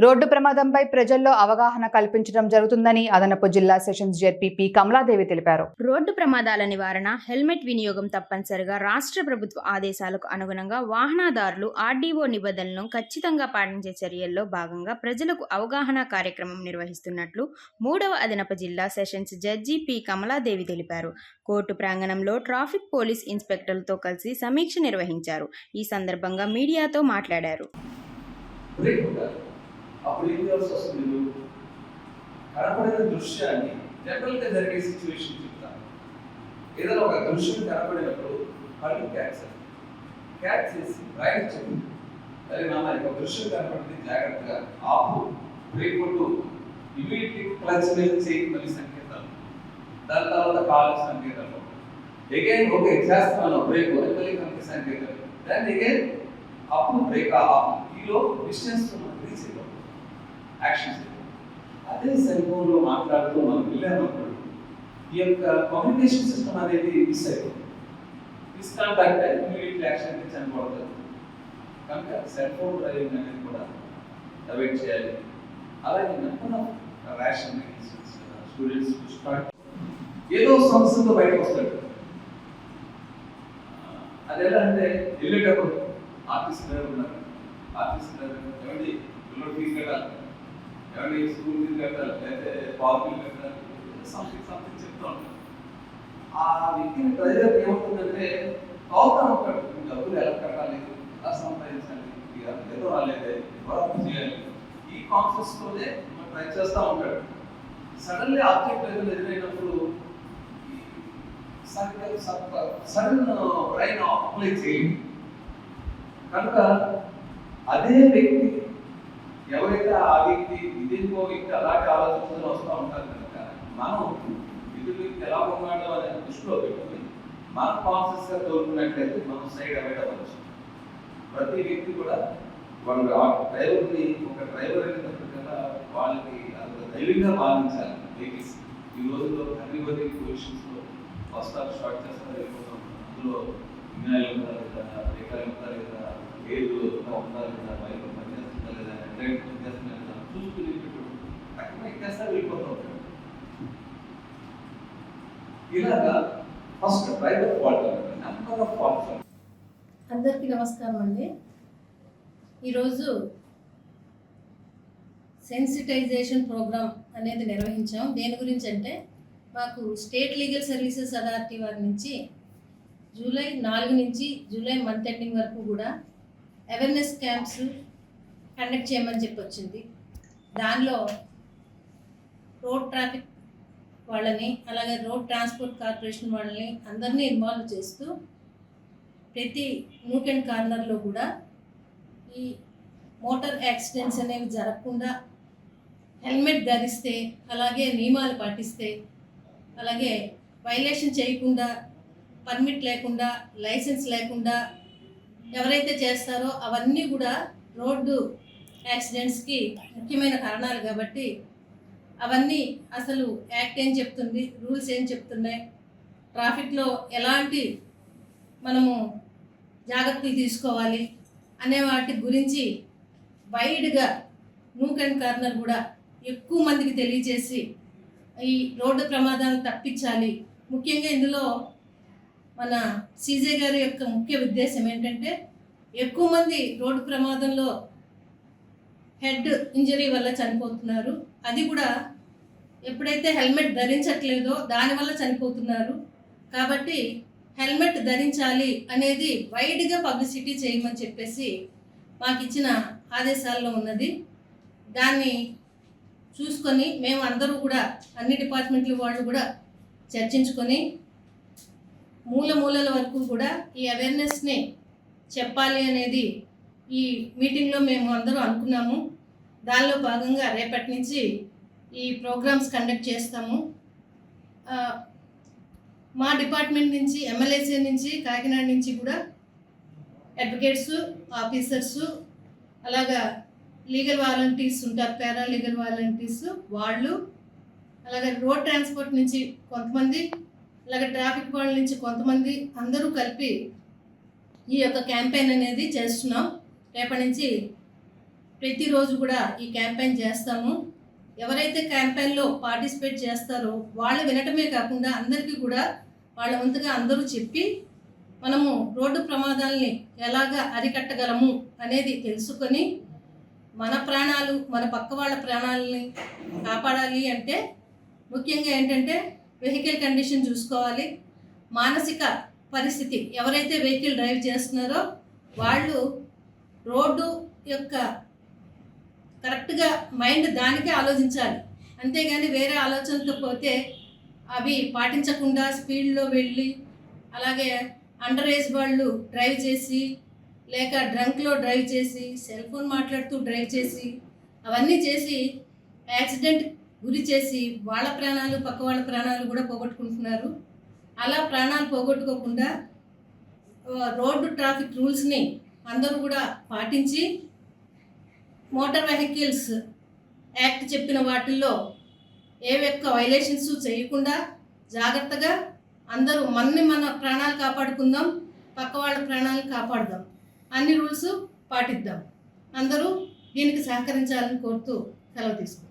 Road ప్రమాదంపై ప్రజల్లో అవగాహన కల్పించడం జరుగుతుందని అదనపు జిల్లా సెషన్స్ జెడ్పీ కమలాదేవి తెలిపారు. రోడ్డు ప్రమాదాల నివారణ, హెల్మెట్ వినియోగం తప్పనిసరిగా రాష్ట్ర ప్రభుత్వ ఆదేశాలకు అనుగుణంగా వాహనదారులు ఆర్డీఓ నిబంధనలను ఖచ్చితంగా పాటించే చర్యల్లో భాగంగా ప్రజలకు అవగాహన కార్యక్రమం నిర్వహిస్తున్నట్లు 3వ అదనపు జిల్లా సెషన్స్ జడ్జి పి కమలాదేవి తెలిపారు. కోర్టు ప్రాంగణంలో ట్రాఫిక్ పోలీస్ ఇన్స్పెక్టర్లతో కలిసి సమీక్ష నిర్వహించారు. ఈ సందర్భంగా మీడియాతో మాట్లాడారు. అప్పుడు ఏం చేయాల్సి వస్తుంది? మీరు కనపడిన దృశ్యాన్ని జనరల్గా జరిగే సిచ్యువేషన్ చెప్తాను. ఏదైనా ఒక దృశ్యం కనపడినప్పుడు కళ్ళు క్యాచ్ చేసి రైట్ చెప్పి, అదే నాన్న ఒక దృశ్యం కనపడింది, జాగ్రత్తగా ఆపు, బ్రేక్ కొట్టు, ఇమీడియట్లీ క్లచ్ మీద చేయి, మళ్ళీ సంకేతాలు, దాని తర్వాత కాలు సంకేతాలు, అగైన్ ఓకే చేస్తున్నాను బ్రేక్ మళ్ళీ కనుక సంకేతాలు, దాన్ని అగైన్ అప్పుడు బ్రేక్ ఆపు, ఈలో డిస్టెన్స్ రీచ్ అయిపోతుంది యాక్షన్స్. అదే సెల్ ఫోన్లో మాట్లాడుతూ మనం వెళ్ళామన్నప్పుడు ఈ యొక్క కమ్యూనికేషన్ సిస్టమ్ అనేది మిస్ అయిపోతుంది. మిస్కాంటాక్ట్ అయి ఇమీడియట్ యాక్షన్ చనిపోతుంది. కనుక సెల్ ఫోన్ డ్రైవింగ్ అనేది కూడా అవాయిడ్ చేయాలి. అలాగే number of ration students start ఏదో సమస్యతో బయటకు వస్తాడు. అది ఎలా అంటే వెళ్ళేటప్పుడు ఆర్టిస్ట్ డ్రైవర్ ఉన్నారు, ఆర్టిస్ట్ డ్రైవర్ ఏమండి పిల్లలు ఫీజు కట్టాలి, ఏమండి స్కూల్ ఫీజు కట్టాలి, లేకపోతే పార్కులు కట్టాలి, సంథింగ్ చెప్తూ ఉంటారు. ఆ వ్యక్తిని డ్రైవర్ ఏమవుతుందంటే అవుతా ఉంటాడు, డబ్బులు ఎలా కట్టాలి, ఎలా సంపాదించాలి, ఏదో రాలేదే, వరకు చేయాలి, ఈ కాన్షియస్తోనే మనం ట్రై చేస్తూ ఉంటాడు. సడన్లీ ఆబ్జెక్ట్ ఏదో ఎదురైనప్పుడు సడన్ బ్రైన్ అప్లై చేయండి. కనుక అదే వ్యక్తి ఎవరైతే ఆ వ్యక్తి ఇదేంకో వ్యక్తి అలాంటి ఆలోచనలు వస్తూ ఉంటారు కనుక మనం ఇటు వ్యక్తి ఎలా ఉన్నాడో అనేది దృష్టిలో పెట్టుకుని మనం కాన్షియస్గా తోలుకున్నట్లయితే మనం సైడ్ అవాయిడ్ అవ్వచ్చు. ప్రతి వ్యక్తి కూడా వాళ్ళు ఆ డ్రైవర్ని ఒక డ్రైవర్ అయినప్పటికల్లా వాళ్ళకి అది ధైర్యంగా భావించాలి. వెహికల్స్ ఈ రోజుల్లో అన్ని పొజిషన్స్లో ఫస్ట్ ఆఫ్ షార్ట్ చేస్తారు, వెళ్ళిపోతాం. అందులో ఇంజనీర్లు ఉంటారు లేదా, రేఖలు ఉంటారు లేదా, ఏడు ఉంటారు లేదా, బైక్ పనిచేస్తుందా లేదా, ఎండ్రైన్ పనిచేస్తుందా లేదా చూసుకుని అక్కడ ఎక్కేస్తారు, వెళ్ళిపోతూ ఉంటారు. ఇలాగా first driver fault number of faults. అందరికీ నమస్కారం అండి. ఈరోజు సెన్సిటైజేషన్ ప్రోగ్రామ్ అనేది నిర్వహించాం. దేని గురించి అంటే మాకు స్టేట్ లీగల్ సర్వీసెస్ అథారిటీ వారి నుంచి జూలై 4 నుంచి జూలై మంత్ ఎండింగ్ వరకు కూడా అవేర్నెస్ క్యాంప్స్ కండక్ట్ చేయమని చెప్పి వచ్చింది. దానిలో రోడ్ ట్రాఫిక్ వాళ్ళని, అలాగే రోడ్ ట్రాన్స్పోర్ట్ కార్పొరేషన్ వాళ్ళని అందరినీ ఇన్వాల్వ్ చేస్తూ ప్రతి నూక్ అండ్ కార్నర్లో కూడా ఈ మోటార్ యాక్సిడెంట్స్ అనేవి జరగకుండా హెల్మెట్ ధరిస్తే, అలాగే నియమాలు పాటిస్తే, అలాగే వైలేషన్ చేయకుండా, పర్మిట్ లేకుండా, లైసెన్స్ లేకుండా ఎవరైతే చేస్తారో అవన్నీ కూడా రోడ్డు యాక్సిడెంట్స్కి ముఖ్యమైన కారణాలు. కాబట్టి అవన్నీ అసలు యాక్ట్ ఏం చెప్తుంది, రూల్స్ ఏం చెప్తున్నాయి, ట్రాఫిక్లో ఎలాంటి మనము జాగ్రత్తలు తీసుకోవాలి అనే వాటి గురించి వైడ్గా నూక్ అండ్ కార్నర్ కూడా ఎక్కువ మందికి తెలియజేసి ఈ రోడ్డు ప్రమాదాలను తప్పించాలి. ముఖ్యంగా ఇందులో మన సీజే గారి యొక్క ముఖ్య ఉద్దేశం ఏంటంటే ఎక్కువ మంది రోడ్డు ప్రమాదంలో హెడ్ ఇంజరీ వల్ల చనిపోతున్నారు. అది కూడా ఎప్పుడైతే హెల్మెట్ ధరించట్లేదో దానివల్ల చనిపోతున్నారు. కాబట్టి హెల్మెట్ ధరించాలి అనేది వైడ్గా పబ్లిసిటీ చేయమని చెప్పేసి మాకు ఇచ్చిన ఆదేశాల్లో ఉన్నది. దాన్ని చూసుకొని మేము అందరూ కూడా అన్ని డిపార్ట్మెంట్ల వాళ్ళు కూడా చర్చించుకొని మూలల వరకు కూడా ఈ అవేర్నెస్ని చెప్పాలి అనేది ఈ మీటింగ్లో మేము అందరూ అనుకున్నాము. దానిలో భాగంగా రేపటి నుంచి ఈ ప్రోగ్రామ్స్ కండక్ట్ చేస్తాము. మా డిపార్ట్మెంట్ నుంచి, ఎమ్మెల్యేసీ నుంచి, కాకినాడ నుంచి కూడా అడ్వకేట్స్, ఆఫీసర్సు, అలాగా లీగల్ వాలంటీర్స్ ఉంటారు, పారా లీగల్ వాలంటీర్స్ వాళ్ళు, అలాగే రోడ్ ట్రాన్స్పోర్ట్ నుంచి కొంతమంది, అలాగే ట్రాఫిక్ వాళ్ళ నుంచి కొంతమంది, అందరూ కలిపి ఈ యొక్క క్యాంపెయిన్ అనేది చేస్తున్నాం. రేపటి నుంచి ప్రతిరోజు కూడా ఈ క్యాంపెయిన్ చేస్తాము. ఎవరైతే క్యాంపెయిన్లో పార్టిసిపేట్ చేస్తారో వాళ్ళు వినటమే కాకుండా అందరికీ కూడా వాళ్ళ వంతుగా అందరూ చెప్పి మనము రోడ్డు ప్రమాదాలని ఎలాగా అరికట్టగలము అనేది తెలుసుకొని మన ప్రాణాలు మన పక్క వాళ్ళ ప్రాణాలని కాపాడాలి అంటే ముఖ్యంగా ఏంటంటే వెహికల్ కండిషన్ చూసుకోవాలి. మానసిక పరిస్థితి, ఎవరైతే వెహికల్ డ్రైవ్ చేస్తున్నారో వాళ్ళు రోడ్డు యొక్క కరెక్ట్గా మైండ్ దానికే ఆలోచించాలి. అంతేగాని వేరే ఆలోచనతో పోతే అవి పాటించకుండా స్పీడ్లో వెళ్ళి అలాగే అండర్ ఏజ్ వాళ్ళు డ్రైవ్ చేసి లేక డ్రంక్లో డ్రైవ్ చేసి సెల్ ఫోన్ మాట్లాడుతూ డ్రైవ్ చేసి అవన్నీ చేసి యాక్సిడెంట్ గురి చేసి వాళ్ళ ప్రాణాలు పక్క వాళ్ళ ప్రాణాలు కూడా పోగొట్టుకుంటున్నారు. అలా ప్రాణాలు పోగొట్టుకోకుండా రోడ్డు ట్రాఫిక్ రూల్స్ని అందరూ కూడా పాటించి మోటార్ వెహికల్స్ యాక్ట్ చెప్పిన వాటిల్లో ఏ ఒక్క వైలేషన్స్ చేయకుండా జాగ్రత్తగా అందరూ మన ప్రాణాలు కాపాడుకుందాం, పక్క వాళ్ళ ప్రాణాలు కాపాడుదాం, అన్ని రూల్స్ పాటిద్దాం. అందరూ దీనికి సహకరించాలని కోరుతూ సెలవు తీసుకుంటాం.